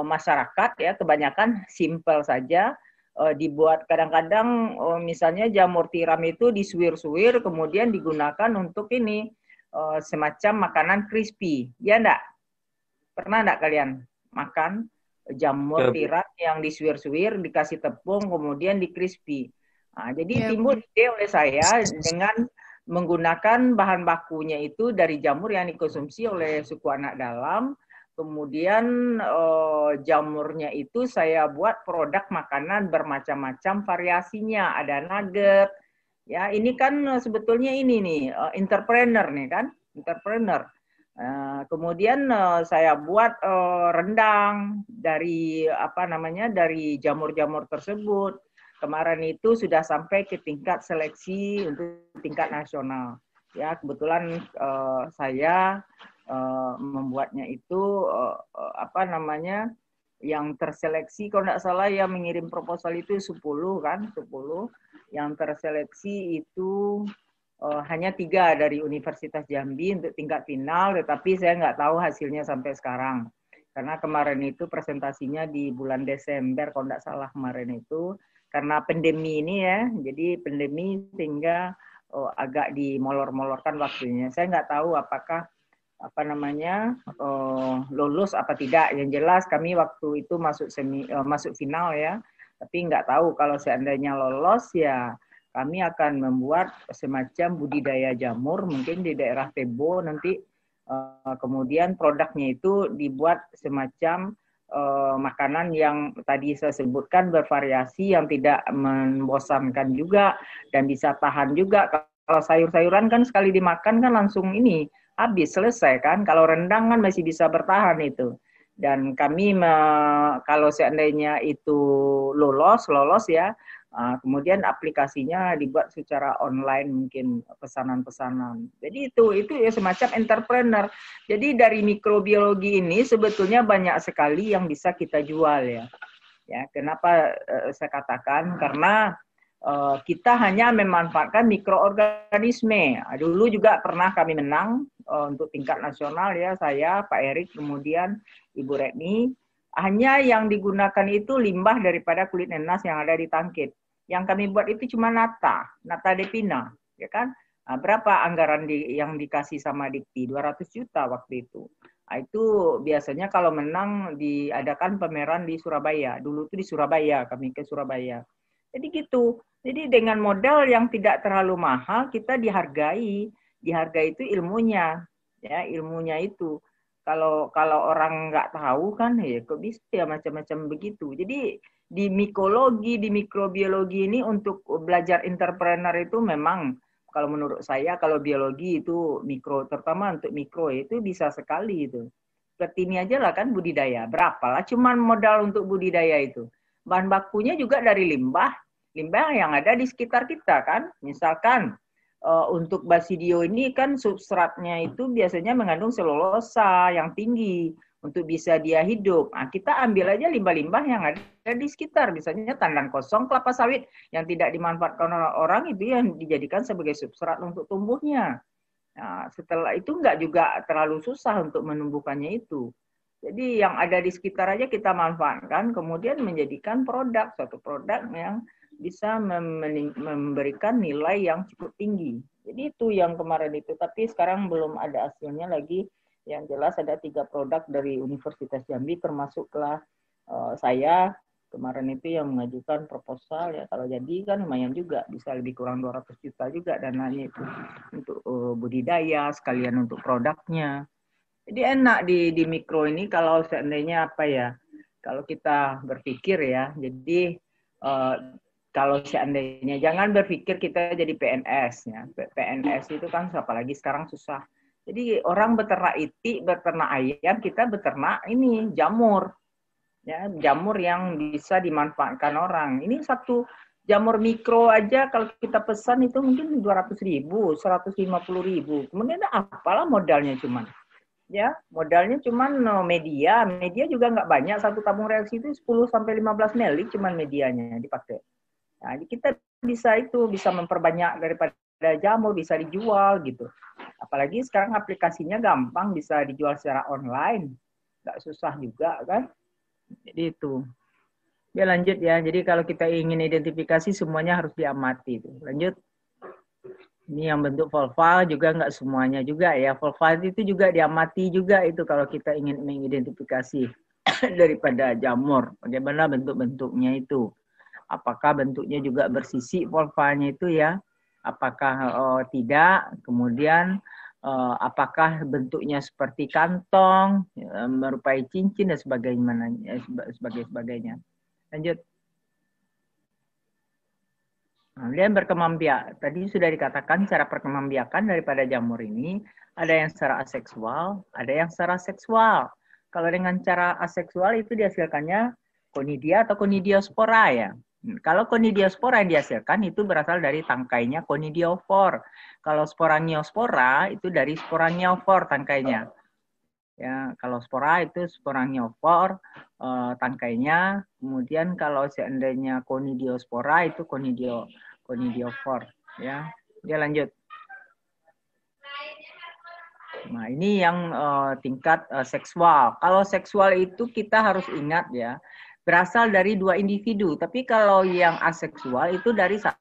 masyarakat ya kebanyakan simpel saja dibuat kadang-kadang misalnya jamur tiram itu disuir-suir kemudian digunakan untuk ini semacam makanan crispy ya enggak? Pernah enggak kalian makan jamur tiram yang disuir-suir dikasih tepung kemudian di crispy? Nah, jadi timbul ide oleh saya dengan menggunakan bahan bakunya itu dari jamur yang dikonsumsi oleh suku anak dalam. Kemudian jamurnya itu saya buat produk makanan bermacam-macam variasinya. Ada nugget. Ya, ini kan sebetulnya ini nih entrepreneur nih kan, entrepreneur. Kemudian saya buat rendang dari dari jamur-jamur tersebut. Kemarin itu sudah sampai ke tingkat seleksi untuk tingkat nasional. Ya, kebetulan saya membuatnya itu yang terseleksi kalau tidak salah ya mengirim proposal itu 10 yang terseleksi itu hanya 3 dari Universitas Jambi untuk tingkat final, tetapi saya nggak tahu hasilnya sampai sekarang karena kemarin itu presentasinya di bulan Desember kalau tidak salah kemarin itu karena pandemi ini ya, jadi pandemi sehingga agak dimolor-molorkan waktunya. Saya nggak tahu apakah lulus apa tidak. Yang jelas kami waktu itu masuk final ya. Tapi nggak tahu kalau seandainya lolos ya kami akan membuat semacam budidaya jamur mungkin di daerah Tebo nanti kemudian produknya itu dibuat semacam makanan yang tadi saya sebutkan bervariasi yang tidak membosankan juga dan bisa tahan juga. Kalau sayur-sayuran kan sekali dimakan kan langsung ini habis selesai kan. Kalau rendang kan masih bisa bertahan itu. Dan kami kalau seandainya itu lolos ya, Kemudian aplikasinya dibuat secara online, mungkin pesanan-pesanan. Jadi itu ya semacam entrepreneur. Jadi dari mikrobiologi ini sebetulnya banyak sekali yang bisa kita jual ya. Ya, kenapa saya katakan? Karena kita hanya memanfaatkan mikroorganisme. Dulu juga pernah kami menang untuk tingkat nasional ya, saya, Pak Erik, kemudian Ibu Retni. Hanya yang digunakan itu limbah daripada kulit nenas yang ada di tangkit. Yang kami buat itu cuma nata depina, ya kan? Berapa anggaran yang dikasih sama Dikti? 200 juta waktu itu. Itu biasanya kalau menang diadakan pameran di Surabaya. Dulu itu di Surabaya, kami ke Surabaya. Jadi gitu. Jadi dengan modal yang tidak terlalu mahal, kita dihargai. Dihargai itu ilmunya, ya ilmunya itu. Kalau orang nggak tahu kan, ya kok bisa ya macam-macam begitu. Jadi di mikologi, di mikrobiologi ini untuk belajar entrepreneur itu memang kalau menurut saya kalau biologi itu mikro, terutama untuk mikro itu bisa sekali itu. Seperti ini aja lah kan budidaya. Berapa lah cuman modal untuk budidaya itu. Bahan bakunya juga dari limbah yang ada di sekitar kita kan. Misalkan untuk basidio ini kan substratnya itu biasanya mengandung selulosa yang tinggi untuk bisa dia hidup. Kita ambil aja limbah-limbah yang ada di sekitar, misalnya tandan kosong kelapa sawit yang tidak dimanfaatkan orang itu yang dijadikan sebagai substrat untuk tumbuhnya. Nah, setelah itu nggak juga terlalu susah untuk menumbuhkannya itu. Jadi yang ada di sekitar aja kita manfaatkan, kemudian menjadikan suatu produk yang bisa memberikan nilai yang cukup tinggi. Jadi itu yang kemarin itu, tapi sekarang belum ada hasilnya lagi. Yang jelas ada 3 produk dari Universitas Jambi, termasuklah saya kemarin itu yang mengajukan proposal ya. Kalau jadi kan lumayan juga, bisa lebih kurang 200 juta juga dananya itu untuk budidaya sekalian untuk produknya. Jadi enak di mikro ini kalau seandainya kalau kita berpikir ya, jadi kalau seandainya jangan berpikir kita jadi PNS ya. PNS itu kan apalagi sekarang susah. Jadi orang beternak itik, beternak ayam, kita beternak ini jamur. Ya, jamur yang bisa dimanfaatkan orang. Ini satu jamur mikro aja kalau kita pesan itu mungkin 200.000, 150.000. Kemudian apalah modalnya cuman. Ya, modalnya cuman media juga nggak banyak, satu tabung reaksi itu 10-15 ml cuman medianya dipakai. Nah, kita bisa memperbanyak daripada jamur, bisa dijual gitu. Apalagi sekarang aplikasinya gampang, bisa dijual secara online, nggak susah juga kan. Jadi itu. Ya lanjut ya. Jadi kalau kita ingin identifikasi semuanya harus diamati. Lanjut. Ini yang bentuk volva juga nggak semuanya juga ya. Volva itu juga diamati juga itu kalau kita ingin mengidentifikasi daripada jamur. Bagaimana bentuk-bentuknya itu. Apakah bentuknya juga bersisi volvanya itu ya. Apakah tidak. Kemudian apakah bentuknya seperti kantong, merupai cincin dan sebagainya. Lanjut. Kemudian berkembangbiak. Tadi sudah dikatakan cara perkembangbiakan daripada jamur ini ada yang secara aseksual, ada yang secara seksual. Kalau dengan cara aseksual itu dihasilkannya conidia atau conidiospora ya. Kalau conidiospora yang dihasilkan itu berasal dari tangkainya conidiofor. Kalau sporangiospora itu dari sporangiofor tangkainya. Ya, kalau spora itu sporangiofor tangkainya. Kemudian kalau seandainya conidiospora itu conidiofor. Ya, dia lanjut. Nah, ini yang tingkat seksual. Kalau seksual itu kita harus ingat ya, berasal dari 2 individu. Tapi kalau yang aseksual itu dari 1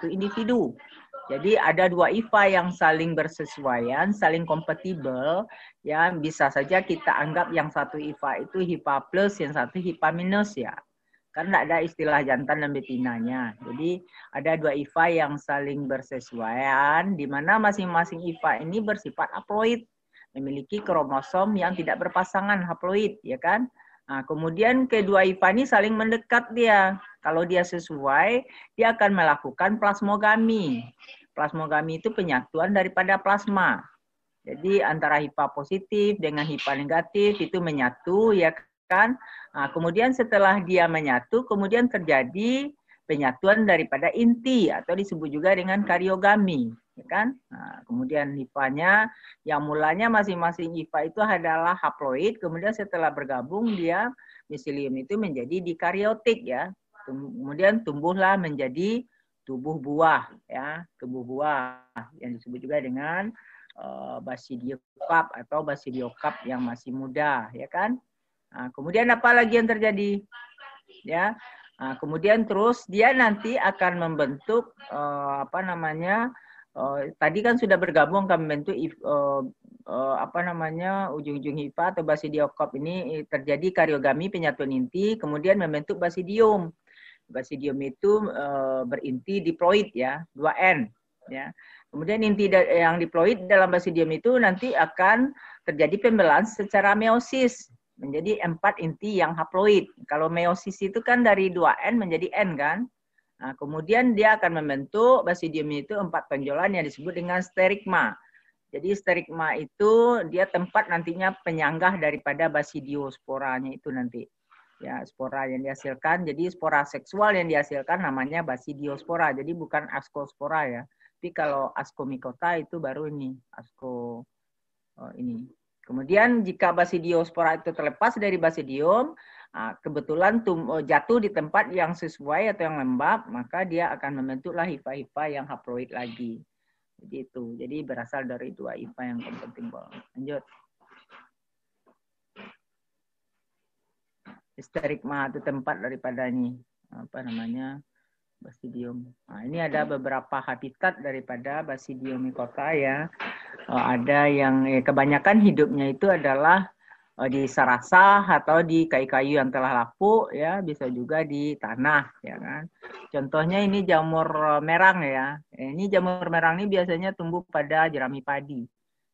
individu. Jadi ada 2 IFA yang saling bersesuaian, saling kompatibel. Ya, bisa saja kita anggap yang 1 IFA itu HIPA plus, yang 1 HIPA minus ya. Karena ada istilah jantan dan betinanya. Jadi ada 2 IFA yang saling bersesuaian, di mana masing-masing IFA ini bersifat haploid, memiliki kromosom yang tidak berpasangan haploid, ya kan? Nah, kemudian kedua IFA ini saling mendekat dia. Kalau dia sesuai, dia akan melakukan plasmogami. Plasmogami itu penyatuan daripada plasma. Jadi antara HIPA positif dengan HIPA negatif itu menyatu, ya kan? Nah, kemudian setelah dia menyatu, kemudian terjadi penyatuan daripada inti atau disebut juga dengan karyogami, ya kan? Nah, kemudian hifanya yang mulanya masing-masing hifa itu adalah haploid, kemudian setelah bergabung dia miselium itu menjadi dikaryotik ya. Kemudian tumbuhlah menjadi tubuh buah ya, tubuh buah yang disebut juga dengan basidiokap atau basidiokap yang masih muda, ya kan? Nah, kemudian apa lagi yang terjadi? Ya. Nah, kemudian terus dia nanti akan membentuk tadi kan sudah bergabung akan membentuk ujung-ujung hifa atau basidiokap ini terjadi karyogami penyatuan inti, kemudian membentuk basidium. Basidium itu berinti diploid ya, 2N ya. Kemudian inti yang diploid dalam basidium itu nanti akan terjadi pembelahan secara meiosis menjadi 4 inti yang haploid. Kalau meiosis itu kan dari 2N menjadi N kan. Nah, kemudian dia akan membentuk basidium itu 4 tonjolan yang disebut dengan sterigma. Jadi sterigma itu dia tempat nantinya penyanggah daripada basidiosporanya itu nanti. Ya, spora yang dihasilkan. Jadi spora seksual yang dihasilkan namanya basidiospora. Jadi bukan askospora ya. Tapi kalau askomikota itu baru ini, ini. Kemudian jika basidiospora itu terlepas dari basidium, kebetulan jatuh di tempat yang sesuai atau yang lembab, maka dia akan membentuklah hifa-hifa yang haploid lagi. Jadi itu. Jadi berasal dari 2 hifa yang kompatibel. Lanjut. Sterigma itu tempat daripada ini basidium. Nah, ini ada beberapa habitat daripada basidium micota ya. Ada yang kebanyakan hidupnya itu adalah di sarasah atau di kayu-kayu yang telah lapuk ya, bisa juga di tanah ya kan. Contohnya ini jamur merang ya. Ini jamur merang ini biasanya tumbuh pada jerami padi.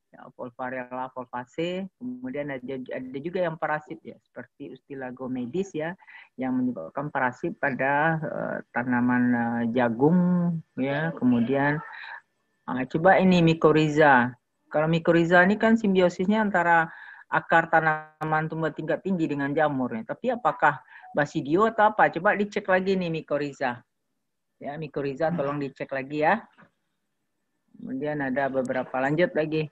Ya, Volvarella volvaceae, kemudian ada juga yang parasit ya, seperti Ustilagomedis ya, yang menyebabkan parasit pada tanaman jagung ya. Kemudian coba ini mycorrhiza. Kalau mycorrhiza ini kan simbiosisnya antara akar tanaman tumbuh tingkat tinggi dengan jamur ya. Tapi apakah basidio atau apa? Coba dicek lagi nih mycorrhiza. Ya, mycorrhiza tolong dicek lagi ya. Kemudian ada beberapa, lanjut lagi.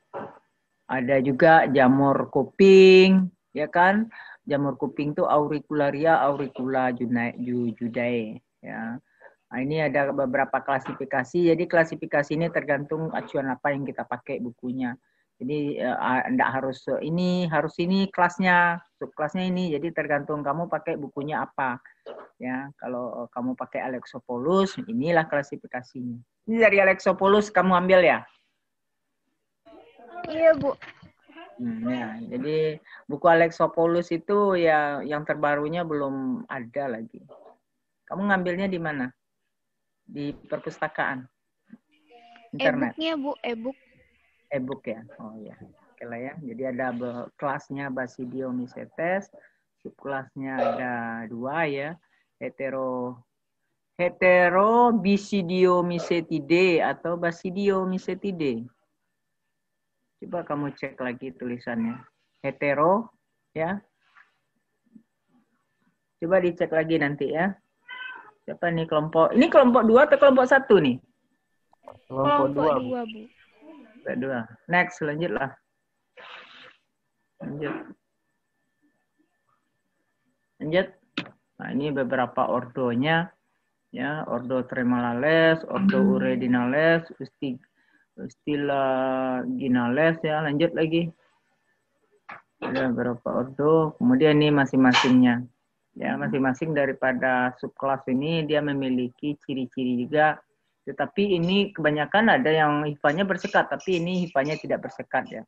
Ada juga jamur kuping, ya kan? Jamur kuping itu Auricularia auriculajudae, ya. Nah, ini ada beberapa klasifikasi. Jadi klasifikasi ini tergantung acuan apa yang kita pakai bukunya. Jadi enggak harus ini kelasnya, subkelasnya ini. Jadi tergantung kamu pakai bukunya apa. Ya, kalau kamu pakai Alexopoulos, inilah klasifikasinya. Ini dari Alexopoulos kamu ambil ya? Iya, Bu. Ya, jadi buku Alexopoulos itu ya yang terbarunya belum ada lagi. Kamu ngambilnya di mana? Di perpustakaan? Internet? E-booknya, Bu, e-book. E-book ya? Oh ya. Oke lah ya. Jadi ada kelasnya Basidiomycetes, subkelasnya ada 2 ya. Heterobasidiomycetidae atau Basidiomycetidae. Coba kamu cek lagi tulisannya. Hetero, ya. Coba dicek lagi nanti ya. Siapa nih kelompok? Ini kelompok 2 atau kelompok 1 nih? Kelompok 2, Bu. Kelompok 2. Next, lanjutlah. Lanjut. Nah, ini beberapa ordonya. Ya, ordo Tremalales, ordo Uredinales, Ustilaginales ya. Lanjut lagi. Ada beberapa ordo. Kemudian ini masing-masingnya. Ya, masing-masing daripada subkelas ini dia memiliki ciri-ciri juga. Tetapi ini kebanyakan ada yang hifanya bersekat, tapi ini hifanya tidak bersekat ya.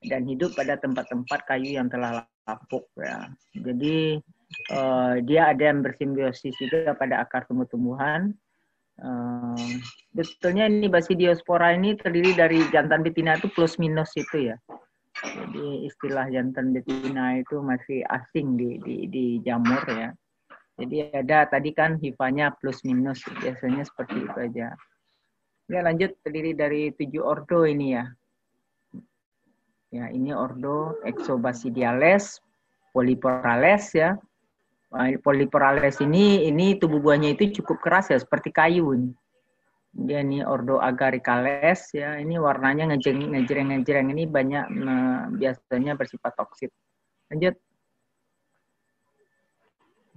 Dan hidup pada tempat-tempat kayu yang telah lapuk ya. Jadi dia ada yang bersimbiosis juga pada akar tumbuh-tumbuhan. Betulnya ini Basidiospora ini terdiri dari jantan betina itu plus minus itu ya. Jadi istilah jantan betina itu masih asing di jamur ya. Jadi ada tadi kan hifanya plus minus, biasanya seperti itu aja. Ya lanjut, terdiri dari 7 ordo ini ya. Ya ini ordo Exobasidiales, Polyporales ya. Polyporales ini tubuh buahnya itu cukup keras ya, seperti kayu. Dia ini Ordo agaricales ya, ini warnanya ngejreng-ngejreng ini banyak biasanya bersifat toksit. Lanjut.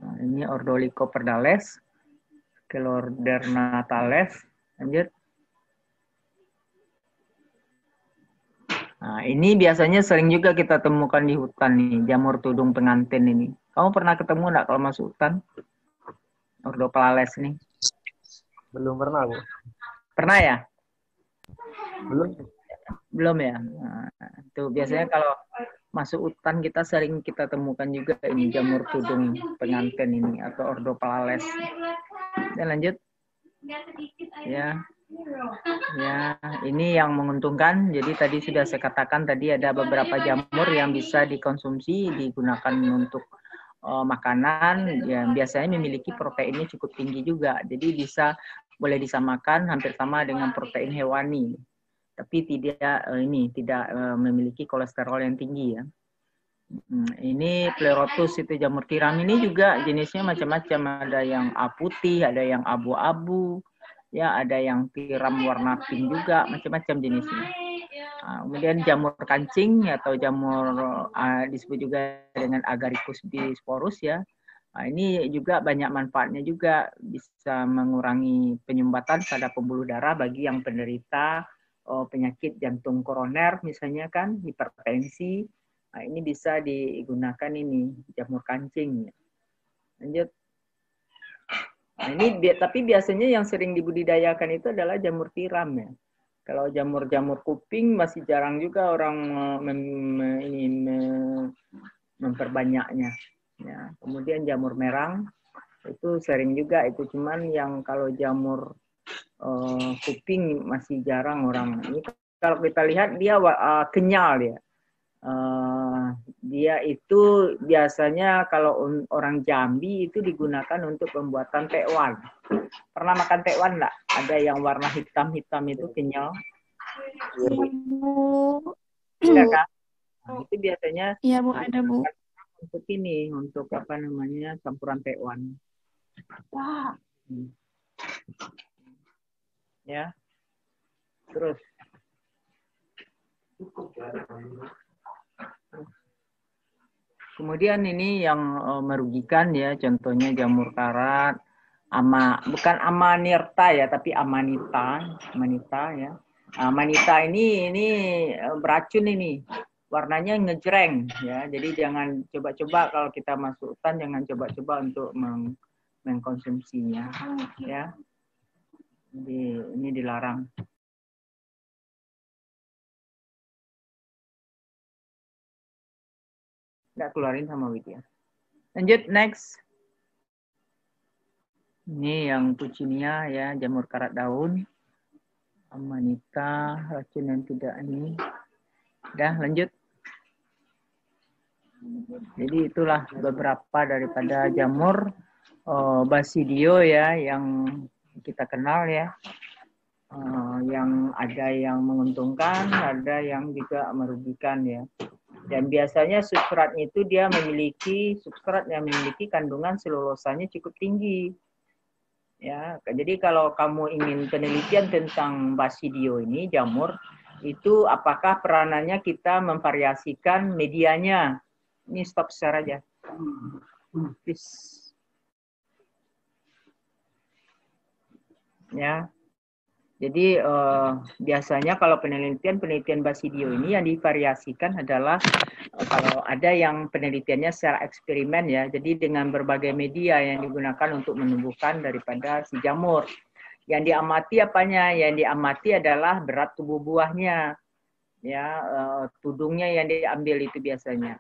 Nah, ini Ordo Lycoperdales, Sclerdernatales. Lanjut. Nah, ini biasanya sering juga kita temukan di hutan nih, jamur tudung pengantin ini. Kamu pernah ketemu nggak kalau masuk hutan? Ordo Pales nih. Belum pernah, Bu. Pernah ya? Belum ya. Nah, itu biasanya kalau masuk hutan kita sering kita temukan juga ini jamur tudung pengantin ini atau Ordo Pales. Dan lanjut. Ya. Ya, ini yang menguntungkan. Jadi tadi sudah saya katakan tadi ada beberapa jamur yang bisa dikonsumsi, digunakan untuk makanan yang biasanya memiliki proteinnya cukup tinggi juga. Jadi boleh disamakan hampir sama dengan protein hewani. Tapi tidak memiliki kolesterol yang tinggi ya. Ini Pleurotus itu jamur tiram ini juga jenisnya macam-macam. Ada yang putih, ada yang abu-abu. Ya, ada yang tiram warna pink juga, macam-macam jenisnya. Kemudian jamur kancing atau jamur disebut juga dengan Agaricus bisporus ya. Ini juga banyak manfaatnya juga, bisa mengurangi penyumbatan pada pembuluh darah bagi yang penderita penyakit jantung koroner misalnya kan, hipertensi. Ini bisa digunakan ini jamur kancing. Lanjut. Nah, ini tapi biasanya yang sering dibudidayakan itu adalah jamur tiram ya. Kalau jamur-jamur kuping masih jarang juga orang memperbanyaknya. Ya. Kemudian jamur merang itu sering juga itu, cuman yang kalau jamur kuping masih jarang orang. Ini kalau kita lihat dia kenyal ya. Dia itu biasanya kalau orang Jambi itu digunakan untuk pembuatan tekwan. Pernah makan tekwan enggak? Ada yang warna hitam-hitam itu kenyal. Iya, Bu. Enggak kan? Nah, itu biasanya Iya, Bu, ada, Bu. Untuk ini, untuk apa namanya, campuran tekwan. Ya. Terus. Kemudian ini yang merugikan ya, contohnya jamur karat, bukan amanita ya, tapi amanita ya. Amanita ini beracun ini, warnanya ngejreng ya. Jadi jangan coba-coba kalau kita masuk hutan, jangan coba-coba untuk mengkonsumsinya ya. Ini dilarang. Nggak keluarin sama Widya. Lanjut, next. Ini yang Puccinia ya, jamur karat daun. Amanita, racun yang tidak ini. Udah, lanjut. Jadi itulah beberapa daripada jamur Basidio ya, yang kita kenal ya. Yang ada yang menguntungkan, ada yang juga merugikan ya. Dan biasanya substratnya itu dia substrat yang memiliki kandungan selulosanya cukup tinggi. Ya, jadi kalau kamu ingin penelitian tentang Basidio ini jamur, itu apakah peranannya kita memvariasikan medianya? Ini stop share aja. Please. Ya. Jadi biasanya kalau penelitian Basidio ini yang divariasikan adalah kalau ada yang penelitiannya secara eksperimen ya. Jadi dengan berbagai media yang digunakan untuk menumbuhkan daripada si jamur. Yang diamati apanya? Yang diamati adalah berat tubuh buahnya. Ya, tudungnya yang diambil itu biasanya.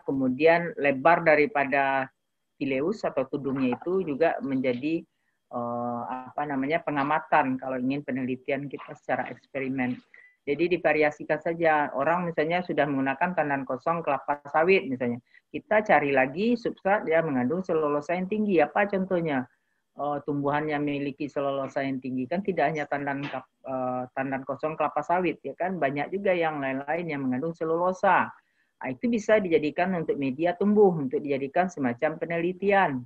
Kemudian lebar daripada pileus atau tudungnya itu juga menjadi pengamatan kalau ingin penelitian kita secara eksperimen. Jadi divariasikan saja. Orang misalnya sudah menggunakan tandan kosong kelapa sawit misalnya. Kita cari lagi substrat yang mengandung selulosa yang tinggi. Apa contohnya? Tumbuhan yang memiliki selulosa yang tinggi kan tidak hanya tandan kosong kelapa sawit ya kan, banyak juga yang lain-lain yang mengandung selulosa. Nah, itu bisa dijadikan untuk media tumbuh, untuk dijadikan semacam penelitian.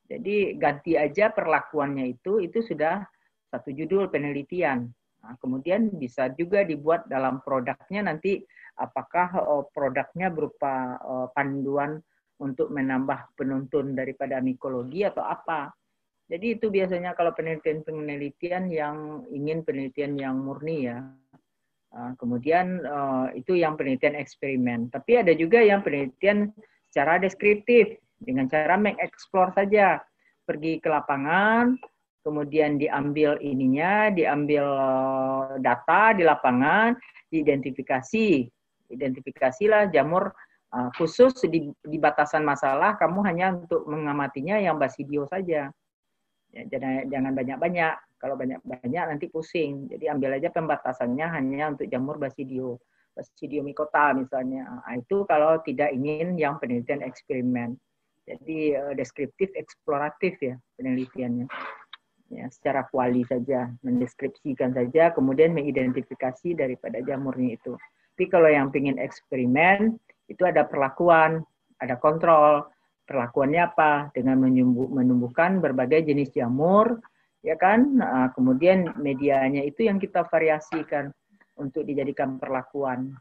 Jadi ganti aja perlakuannya itu sudah satu judul penelitian. Nah, kemudian bisa juga dibuat dalam produknya nanti apakah produknya berupa panduan untuk menambah penuntun daripada mikologi atau apa. Jadi itu biasanya kalau penelitian yang ingin penelitian yang murni ya. Kemudian itu yang penelitian eksperimen. Tapi ada juga yang penelitian secara deskriptif dengan cara mengeksplor saja, pergi ke lapangan, kemudian diambil ininya, diambil data di lapangan, identifikasilah jamur khusus di batasan masalah. Kamu hanya untuk mengamatinya yang basidio saja. Ya, jangan banyak-banyak. Kalau banyak-banyak nanti pusing. Jadi ambil aja pembatasannya hanya untuk jamur basidio micota misalnya. Nah, itu kalau tidak ingin yang penelitian eksperimen. Jadi deskriptif eksploratif ya penelitiannya. Ya, secara kuali saja, mendeskripsikan saja, kemudian mengidentifikasi daripada jamurnya itu. Tapi kalau yang ingin eksperimen, itu ada perlakuan, ada kontrol. Perlakuannya apa? Dengan menumbuhkan berbagai jenis jamur, ya kan? Nah, kemudian medianya itu yang kita variasikan untuk dijadikan perlakuan.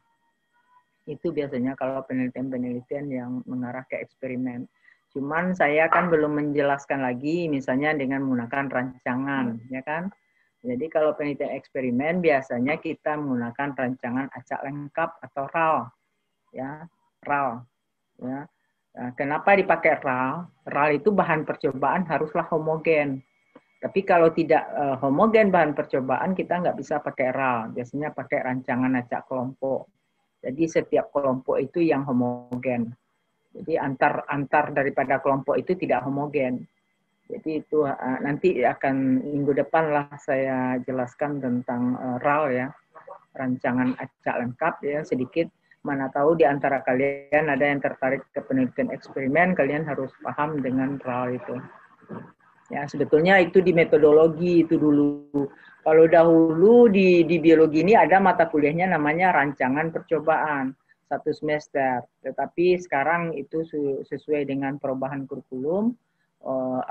Itu biasanya kalau penelitian-penelitian yang mengarah ke eksperimen. Cuman saya kan belum menjelaskan lagi, misalnya dengan menggunakan rancangan, ya kan? Jadi kalau penelitian eksperimen biasanya kita menggunakan rancangan acak lengkap atau RAL, ya, RAL, ya. Nah, kenapa dipakai RAL? RAL itu bahan percobaan haruslah homogen. Tapi kalau tidak homogen bahan percobaan kita nggak bisa pakai RAL. Biasanya pakai rancangan acak kelompok. Jadi setiap kelompok itu yang homogen. Jadi antar daripada kelompok itu tidak homogen. Jadi itu nanti akan minggu depan lah saya jelaskan tentang RAL ya, rancangan acak lengkap ya sedikit. Mana tahu di antara kalian ada yang tertarik ke penelitian eksperimen, kalian harus paham dengan RAL itu. Ya sebetulnya itu di metodologi itu dulu. Kalau dahulu di biologi ini ada mata kuliahnya namanya rancangan percobaan. 1 semester, tetapi sekarang itu sesuai dengan perubahan kurikulum,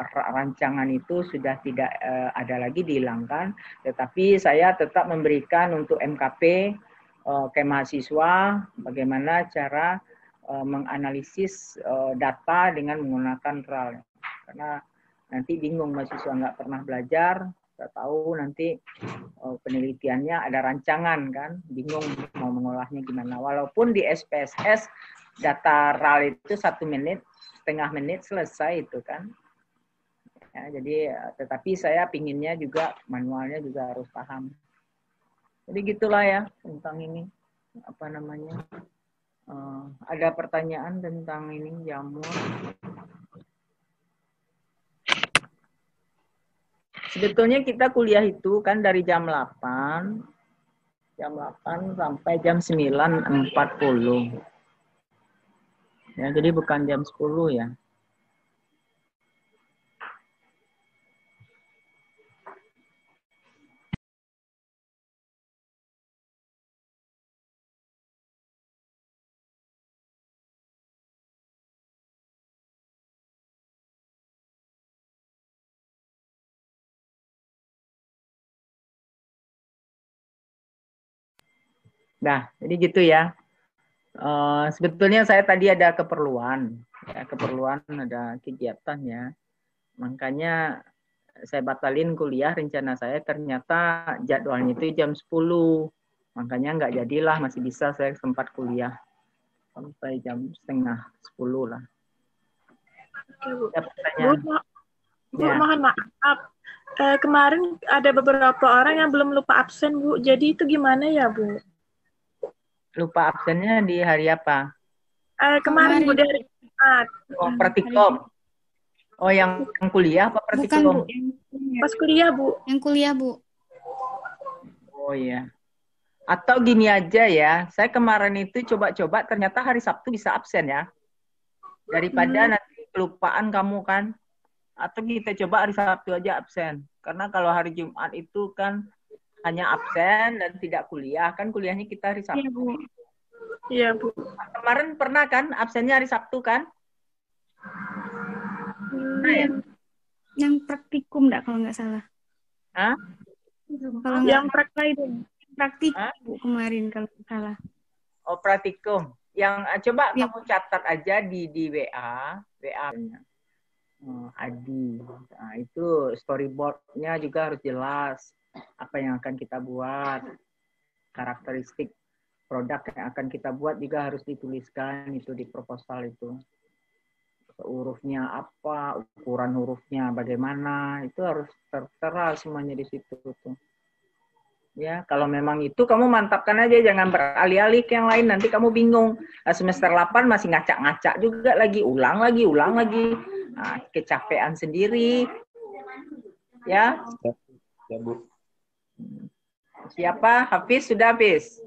rancangan itu sudah tidak ada lagi, dihilangkan, tetapi saya tetap memberikan untuk MKP ke mahasiswa bagaimana cara menganalisis data dengan menggunakan RAL, karena nanti bingung mahasiswa nggak pernah belajar. Kita tahu nanti penelitiannya ada rancangan kan, bingung mau mengolahnya gimana. Walaupun di SPSS data RAL itu 1 menit, setengah menit selesai itu kan. Ya, jadi tetapi saya pinginnya juga manualnya juga harus paham. Jadi gitulah ya tentang ini apa namanya. Ada pertanyaan tentang ini jamur? Sebetulnya kita kuliah itu kan dari jam 8 sampai jam 9.40. Ya, jadi bukan jam 10 ya. Nah, jadi gitu ya. Sebetulnya saya tadi ada keperluan, ada kegiatan ya. Makanya saya batalin kuliah, rencana saya ternyata jadwalnya itu jam 10. Makanya nggak jadilah, masih bisa saya sempat kuliah sampai jam setengah 10 lah. Oke, Bu. Ya, Bu, mohon maaf. Kemarin ada beberapa orang yang belum lupa absen, Bu. Jadi itu gimana ya, Bu? Lupa absennya di hari apa? Kemarin Bu, dari Jumat. Oh, praktikum. Oh, yang kuliah apa praktikum? Bukan, Bu. Pas kuliah, Bu. Yang kuliah, Bu. Oh iya. Atau gini aja ya, saya kemarin itu coba-coba ternyata hari Sabtu bisa absen ya. Daripada nanti kelupaan kamu kan. Atau kita coba hari Sabtu aja absen. Karena kalau hari Jumat itu kan hanya absen dan tidak kuliah. Kan kuliahnya kita hari Sabtu. Iya, Bu. Iya, Bu. Kemarin pernah kan absennya hari Sabtu kan? Pernah ya? Yang praktikum enggak kalau nggak salah. Hah? Kalau yang praktikum Bu kemarin kalau nggak salah. Oh, praktikum. Yang coba Ya. kamu catat aja di WA. Adi. Nah, itu storyboard-nya juga harus jelas. Apa yang akan kita buat. Karakteristik produk yang akan kita buat juga harus dituliskan itu di proposal itu. Hurufnya apa, ukuran hurufnya bagaimana, itu harus tertera semuanya di situ tuh. Ya, kalau memang itu kamu mantapkan aja, jangan beralih-alih ke yang lain, nanti kamu bingung. Semester 8 masih ngacak-ngacak juga lagi, ulang lagi. Nah, kecapean sendiri. Ya. Ya, Bu. Siapa? Hafiz, sudah Hafiz?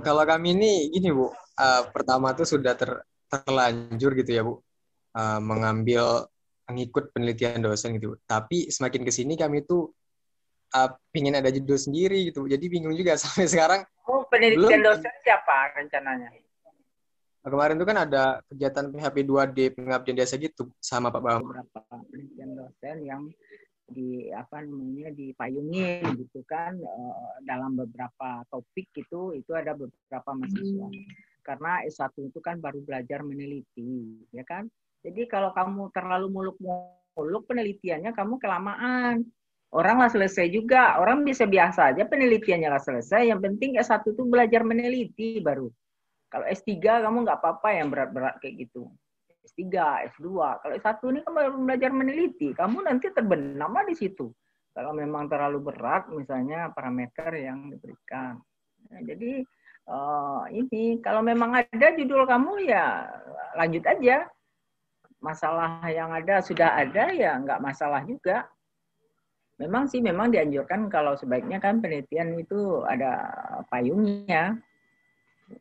Kalau kami ini gini, Bu. Pertama tuh sudah terlanjur gitu ya, Bu. Mengikut penelitian dosen gitu. Tapi semakin ke sini kami tuh pingin ada judul sendiri gitu. Jadi bingung juga sampai sekarang. Oh, penelitian dosen siapa rencananya? Kemarin tuh kan ada kegiatan PHP 2D pengabdian desa gitu sama Pak Bambang. Beberapa penelitian dosen yang dipayungin gitu kan dalam beberapa topik itu ada beberapa mahasiswa. Karena S1 itu kan baru belajar meneliti, ya kan? Jadi kalau kamu terlalu muluk-muluk penelitiannya kamu kelamaan. Orang lah selesai juga, orang bisa biasa aja penelitiannya lah selesai. Yang penting S1 itu belajar meneliti baru. Kalau S3 kamu nggak apa-apa yang berat-berat kayak gitu. S3, S2. Kalau S1 ini kamu baru belajar meneliti, kamu nanti terbenam di situ. Kalau memang terlalu berat, misalnya parameter yang diberikan. Nah, jadi ini kalau memang ada judul kamu ya lanjut aja. Masalah yang sudah ada ya nggak masalah juga. Memang dianjurkan kalau sebaiknya kan penelitian itu ada payungnya.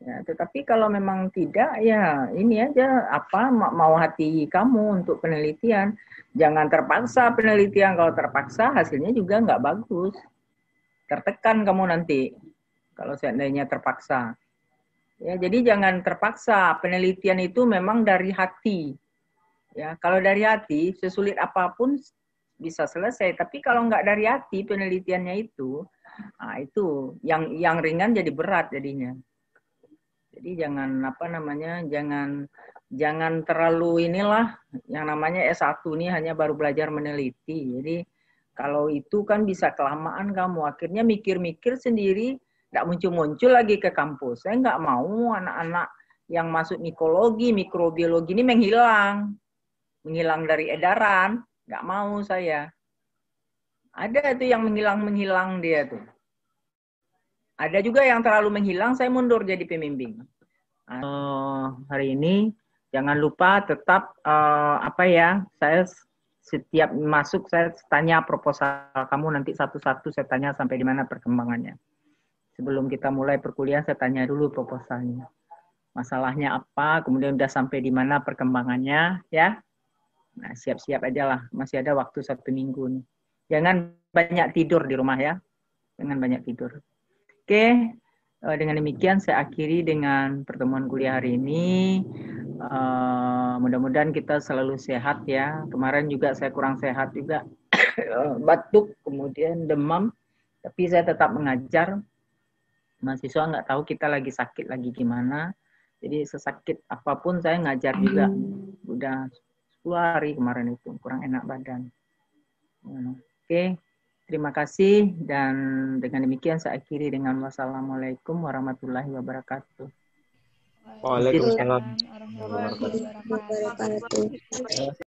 Ya, tetapi kalau memang tidak ya ini aja apa mau hati kamu untuk penelitian. Jangan terpaksa penelitian, kalau terpaksa hasilnya juga nggak bagus. Tertekan kamu nanti kalau seandainya terpaksa. Ya, jadi jangan terpaksa. Penelitian itu memang dari hati. Ya, kalau dari hati sesulit apapun bisa selesai, tapi kalau nggak dari hati penelitiannya itu yang ringan jadi berat jadinya. Jadi jangan terlalu inilah yang namanya S1 ini hanya baru belajar meneliti. Jadi kalau itu kan bisa kelamaan kamu akhirnya mikir-mikir sendiri, nggak muncul-muncul lagi ke kampus. Saya nggak mau anak-anak yang masuk mikologi, mikrobiologi ini menghilang dari edaran. Nggak mau saya. Ada tuh yang menghilang dia tuh. Ada juga yang terlalu menghilang, saya mundur jadi pembimbing. Hari ini jangan lupa tetap saya setiap masuk saya tanya proposal kamu nanti satu-satu saya tanya sampai di mana perkembangannya. Sebelum kita mulai perkuliahan saya tanya dulu proposalnya. Masalahnya apa, kemudian udah sampai di mana perkembangannya ya. Nah, siap-siap aja lah, masih ada waktu 1 minggu nih. Jangan banyak tidur di rumah ya. Jangan banyak tidur. Oke, dengan demikian saya akhiri dengan pertemuan kuliah hari ini. Mudah-mudahan kita selalu sehat ya. Kemarin juga saya kurang sehat juga. Batuk, kemudian demam. Tapi saya tetap mengajar. Mahasiswa nggak tahu kita lagi sakit, lagi gimana. Jadi sesakit apapun saya ngajar juga. Udah 10 hari kemarin itu, kurang enak badan. Oke, terima kasih. Dan dengan demikian saya akhiri dengan wassalamualaikum warahmatullahi wabarakatuh. Waalaikumsalam warahmatullahi wabarakatuh.